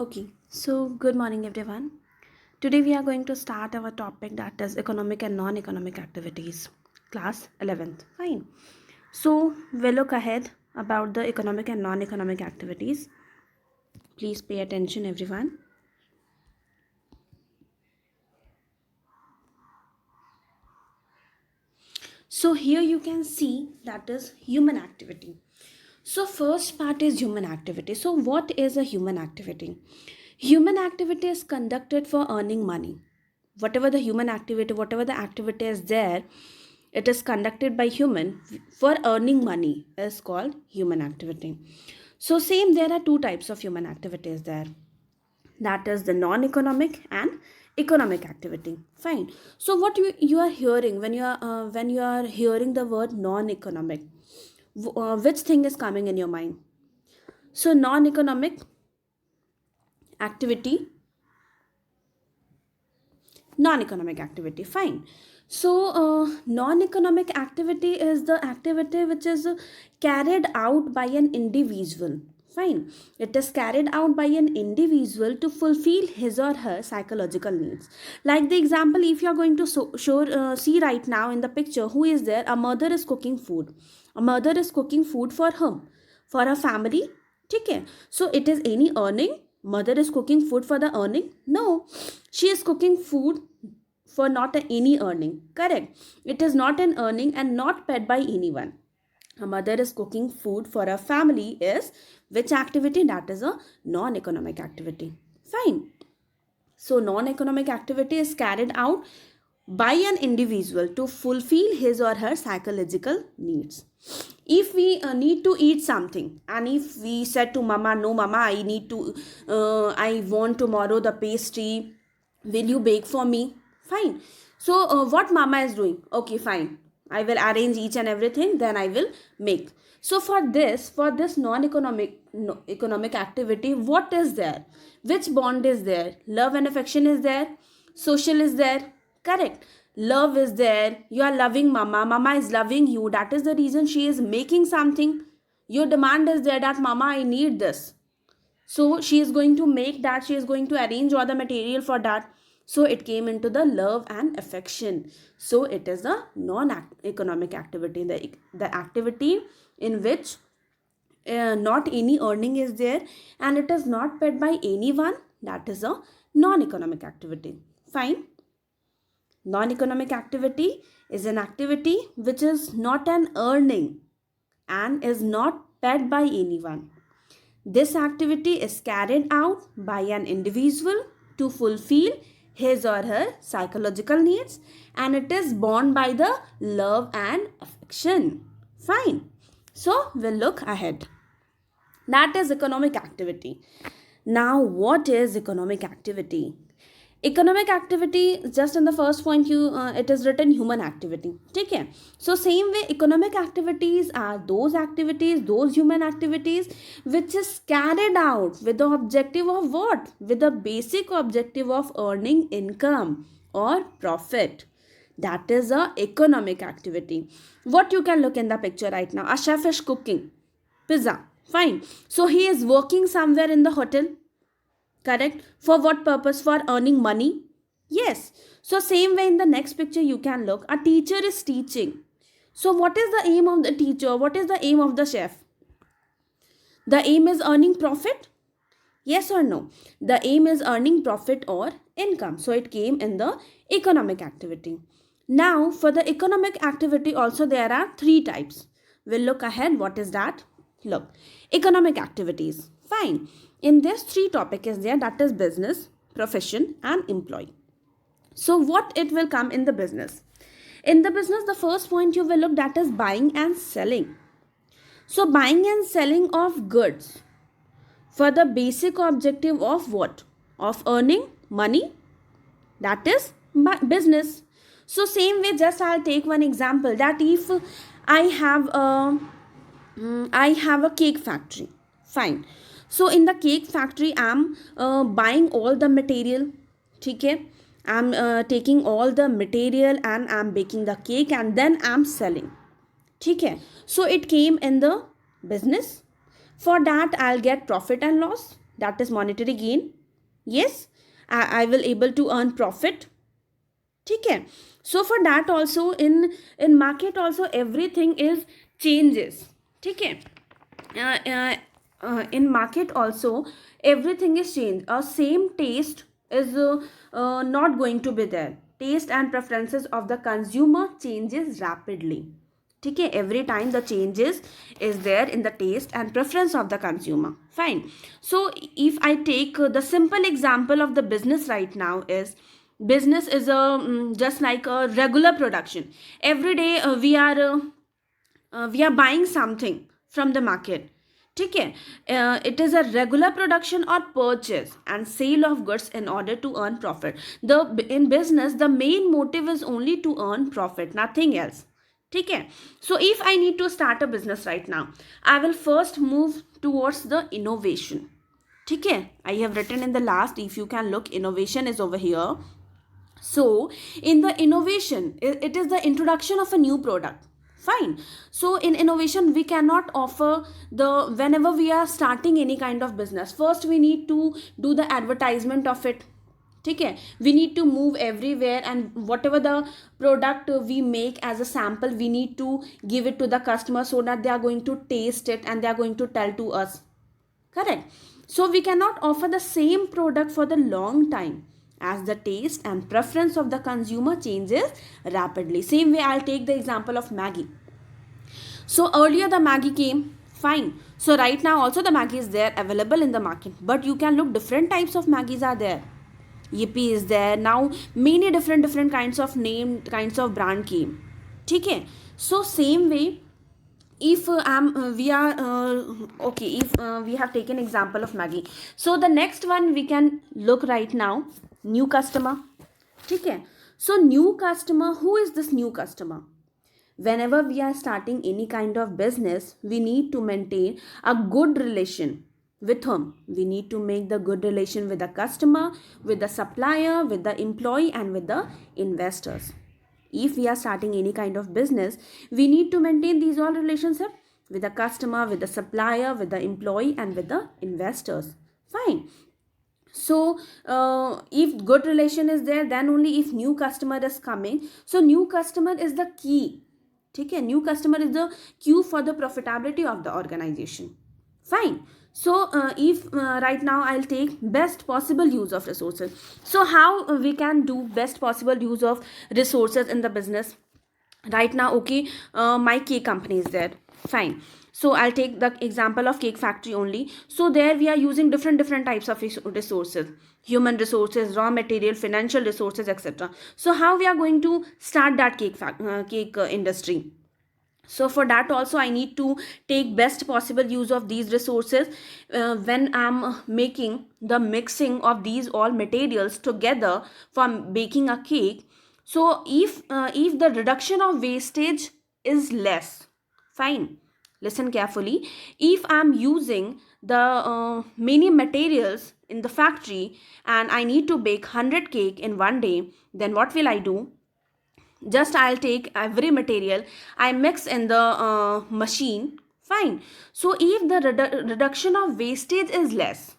Okay, so good morning everyone. Today we are going to start our topic that is economic and non-economic activities. Class 11th. Fine. So we'll look ahead about the economic and non-economic activities. Please pay attention everyone. So here you can see that is human activity. So first part is human activity. So what is a human activity? Human activity is conducted for earning money. Whatever the human activity, whatever the activity is there, it is conducted by human for earning money is called human activity. So same, there are two types of human activities there, that is the non-economic and economic activity. Fine. So what you are hearing when you are hearing the word non-economic, which thing is coming in your mind? So non-economic activity, non-economic activity. Fine. So non-economic activity is the activity which is carried out by an individual. Fine. It is carried out by an individual to fulfill his or her psychological needs. Like the example, if you are going to see right now in the picture, who is there? A mother is cooking food. A mother is cooking food for whom? For a family. Okay. So it is any earning? Mother is cooking food for the earning? No. She is cooking food for not any earning. Correct. It is not an earning and not paid by anyone. A mother is cooking food for a family is which activity? That is a non-economic activity. Fine. So non-economic activity is carried out by an individual to fulfill his or her psychological needs. If we need to eat something, and if we said to mama, no mama, I want tomorrow the pastry, will you bake for me? Fine. So what mama is doing? Okay, fine, I will arrange each and everything, then I will make. So for this non-economic economic activity, what is there? Which bond is there? Love and affection is there. Social is there. Correct. Love is there. You are loving mama. Mama is loving you. That is the reason she is making something. Your demand is there that mama, I need this. So she is going to make that. She is going to arrange all the material for that. So it came into the love and affection. So it is a non-economic activity. The activity in which not any earning is there and it is not paid by anyone, that is a non-economic activity. Fine. Non-economic activity is an activity which is not an earning and is not paid by anyone. This activity is carried out by an individual to fulfill his or her psychological needs and it is borne by the love and affection. Fine. So we'll look ahead. That is economic activity. Now, what is economic activity? Economic activity, just in the first point, it is written human activity. Okay. So same way, economic activities are those human activities which is carried out with the objective of what? With the basic objective of earning income or profit. That is a economic activity. What you can look in the picture right now? A chef is cooking pizza. Fine. So he is working somewhere in the hotel. Correct. For what purpose? For earning money. Yes. So same way in the next picture you can look. A teacher is teaching. So what is the aim of the teacher? What is the aim of the chef? The aim is earning profit. Yes or no? The aim is earning profit or income. So it came in the economic activity. Now for the economic activity also there are three types. We'll look ahead. What is that? Look. Economic activities. Fine. In this three topic is there, that is business, profession and employee. So what it will come in the business? In the business, the first point you will look, that is buying and selling. So buying and selling of goods for the basic objective of what? Of earning money. That is business. So same way, just I'll take one example, that if I have a cake factory. Fine. So in the cake factory, I'm buying all the material. Okay. I'm taking all the material and I'm baking the cake and then I'm selling. Okay. So it came in the business. For that, I'll get profit and loss. that is monetary gain. Yes, I will able to earn profit. ठीक है. So for that also in market also everything is changes. ठीक है. In market also everything is changed. A same taste is not going to be there. Taste and preferences of the consumer changes rapidly. ठीक है. Every time the changes is there in the taste and preference of the consumer. Fine. So if I take the simple example of the business right now is, business is a just like a regular production. Every day we are buying something from the market. ठीक है. It is a regular production or purchase and sale of goods in order to earn profit. In business the main motive is only to earn profit, nothing else. ठीक है. So if I need to start a business right now, I will first move towards the innovation. ठीक है. I have written in the last, if you can look, innovation is over here. So in the innovation, it is the introduction of a new product. Fine. So in innovation we cannot offer the, whenever we are starting any kind of business, first we need to do the advertisement of it. ठीक है. We need to move everywhere, and whatever the product we make as a sample, we need to give it to the customer so that they are going to taste it and they are going to tell to us. Correct. So we cannot offer the same product for the long time, as the taste and preference of the consumer changes rapidly. Same way I'll take the example of Maggi. So earlier the Maggi came, fine. So right now also the Maggi is there available in the market, but you can look, different types of Maggis are there. Yippee is there now, many different kinds of name, kinds of brand came. ठीक है. So same way, if we are okay, if we have taken example of Maggi, so the next one we can look right now, new customer. ठीक है. So new customer, who is this new customer? Whenever we are starting any kind of business, we need to maintain a good relation with whom? We need to make the good relation with the customer, with the supplier, with the employee, and with the investors. If we are starting any kind of business, we need to maintain these all relationships with the customer, with the supplier, with the employee, and with the investors. Fine. So if good relation is there, then only if new customer is coming. So new customer is the key. ठीक है. New customer is the cue for the profitability of the organization. Fine. So if right now I'll take best possible use of resources. So how we can do best possible use of resources in the business right now? Okay, my cake company is there. Fine. So I'll take the example of cake factory only. So there we are using different types of resources: human resources, raw material, financial resources, etc. So how we are going to start that cake industry? So for that also I need to take best possible use of these resources when I'm making the mixing of these all materials together for baking a cake. So if the reduction of wastage is less, fine, listen carefully, if I'm using the many materials in the factory and I need to bake 100 cake in one day, then what will I do? Just I'll take every material, I mix in the machine. Fine. So if the reduction of wastage is less,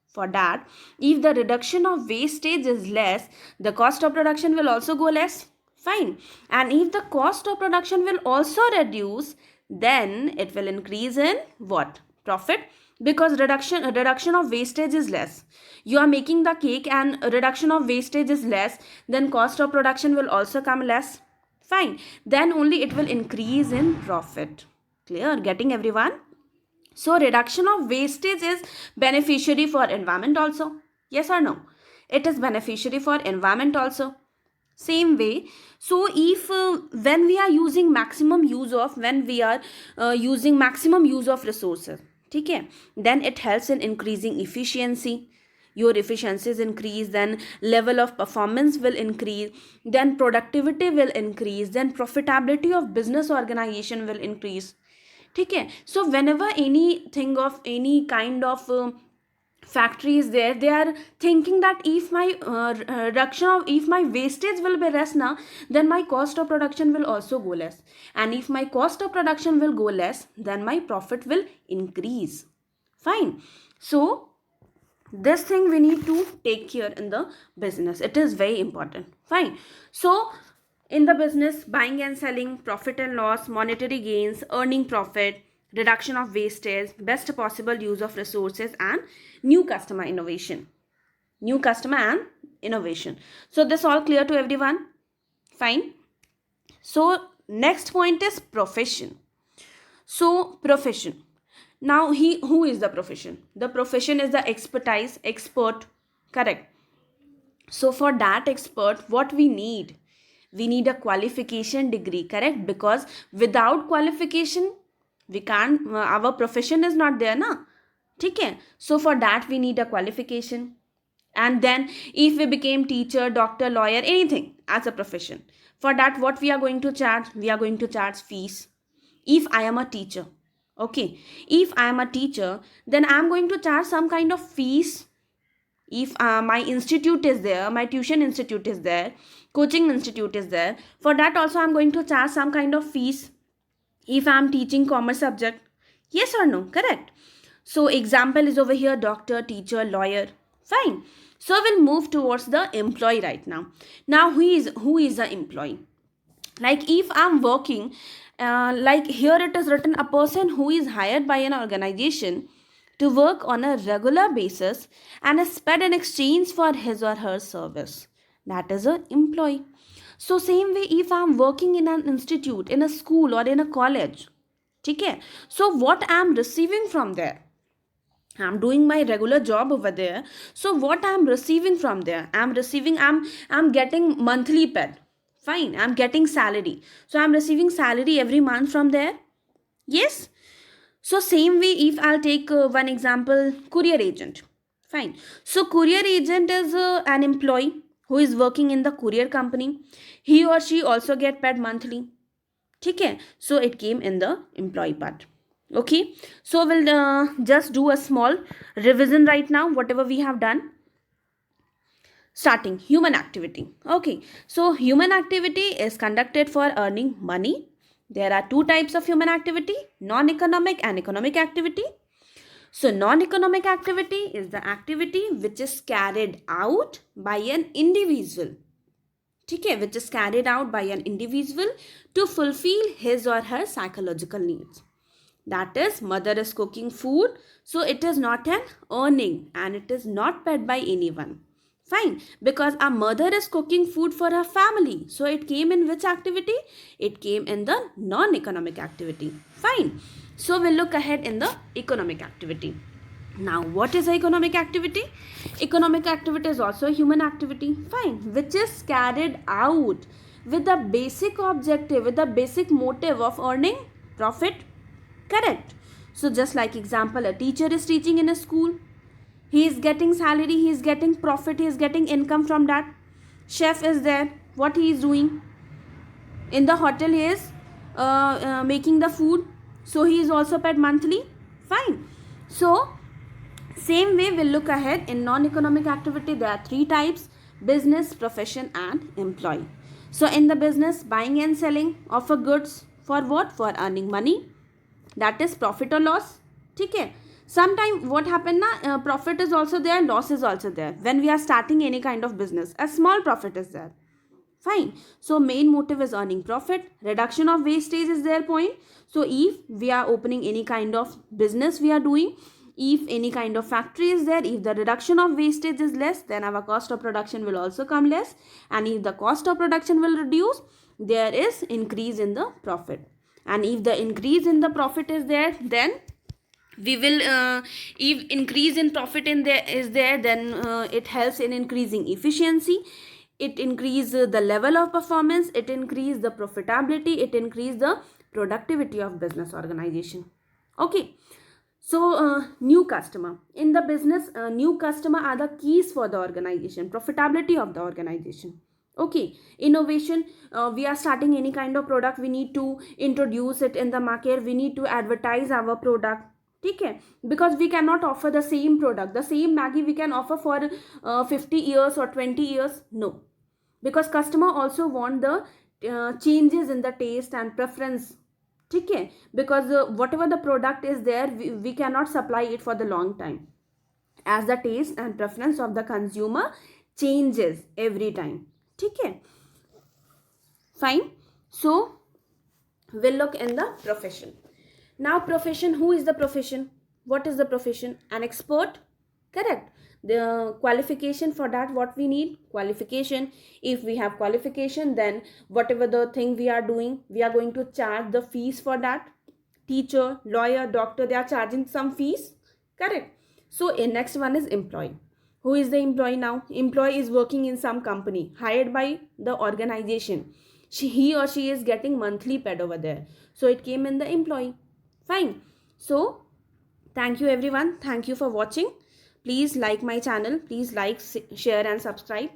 for that, if the reduction of wastage is less, the cost of production will also go less. Fine. And if the cost of production will also reduce, then it will increase in what? Profit. Because reduction of wastage is less. You are making the cake and reduction of wastage is less, then cost of production will also come less. Fine. Then only it will increase in profit. Clear? Getting everyone? So reduction of wastage is beneficiary for environment also. Yes or no? It is beneficiary for environment also. Same way, so if when we are using maximum use of resources, ठीक है, then it helps in increasing efficiency. Your efficiency is increased, then level of performance will increase, then productivity will increase, then profitability of business organization will increase. ठीक है. So whenever anything of any kind of factory is there, they are thinking that if my if my wastage will be less now, then my cost of production will also go less, and if my cost of production will go less, then my profit will increase. Fine. So This thing we need to take care in the business. It is very important. Fine. So in the business, buying and selling, profit and loss, monetary gains, earning profit, reduction of wastage, best possible use of resources, and new customer innovation. New customer and innovation. So this all clear to everyone? Fine. So next point is profession. So profession. Now who is the profession? The profession is the expertise, expert, correct. So for that expert, what we need? We need a qualification degree, correct? Because without qualification, we can't, our profession is not there, na? Okay. So for that, we need a qualification. And then if we became teacher, doctor, lawyer, anything as a profession, for that, what we are going to charge? We are going to charge fees. If I am a teacher, okay, if I am a teacher, then I am going to charge some kind of fees. If my institute is there, my tuition institute is there, coaching institute is there, for that also I'm going to charge some kind of fees. If I'm teaching commerce subject, yes or no, correct. So example is over here, doctor, teacher, lawyer. Fine. So we'll move towards the employee right now. Now who is the employee? Like if I'm working, like here it is written, a person who is hired by an organization to work on a regular basis and is paid in exchange for his or her service. That is an employee. So same way, if I'm working in an institute, in a school, or in a college, okay, so what I'm receiving from there? I'm doing my regular job over there. So what I'm receiving from there? I'm getting monthly paid. Fine, I'm getting salary. So I'm receiving salary every month from there. Yes. So same way, if I'll take one example, courier agent. Fine. So courier agent is an employee who is working in the courier company. He or she also get paid monthly. Okay. So it came in the employee part. Okay. So we'll just do a small revision right now, whatever we have done. Starting human activity. Okay. So human activity is conducted for earning money. There are two types of human activity, non-economic and economic activity. So non-economic activity is the activity which is carried out by an individual. Okay, which is carried out by an individual to fulfill his or her psychological needs. That is, mother is cooking food, so it is not an earning and it is not paid by anyone. Fine, because a mother is cooking food for her family. So it came in which activity? It came in the non-economic activity. Fine. So we'll look ahead in the economic activity. Now, what is economic activity? Economic activity is also a human activity. Fine. Which is carried out with the basic objective, with the basic motive of earning profit. Correct. So just like example, a teacher is teaching in a school. He is getting salary, he is getting profit, he is getting income from that. Chef is there, what he is doing? In the hotel, he is making the food, so he is also paid monthly. Fine. So same way we'll look ahead in non-economic activity. There are three types: business, profession, and employee. So in the business, buying and selling of a goods for what? For earning money. That is profit or loss. Okay. Sometime what happen na, profit is also there, loss is also there. When we are starting any kind of business, a small profit is there. Fine. So main motive is earning profit. Reduction of wastage is their point. So if we are opening any kind of business we are doing, if any kind of factory is there, if the reduction of wastage is less, then our cost of production will also come less. And if the cost of production will reduce, there is increase in the profit. And if the increase in the profit is there, then we will if increase in profit in there is there, then it helps in increasing efficiency, it increases the level of performance, it increases the profitability, it increases the productivity of business organization. Okay. So new customer in the business, new customer are the keys for the organization, profitability of the organization. Okay. Innovation, we are starting any kind of product, we need to introduce it in the market, we need to advertise our product. Okay, because we cannot offer the same product, the same Maggi we can offer for 50 years or 20 years. No, because customer also want the changes in the taste and preference. Okay, because whatever the product is there, we cannot supply it for the long time. as the taste and preference of the consumer changes every time. ठीक है, fine. So we'll look in the profession. Now profession, who is the profession? What is the profession? An expert, correct. The qualification for that, what we need? Qualification. If we have qualification, then whatever the thing we are doing, we are going to charge the fees for that. Teacher, lawyer, doctor, they are charging some fees, correct. So in next one is employee. Who is the employee now? Employee is working in some company hired by the organization. He or she is getting monthly paid over there, so it came in the employee. Fine. So thank you everyone, thank you for watching. Please like my channel, please like, share and subscribe.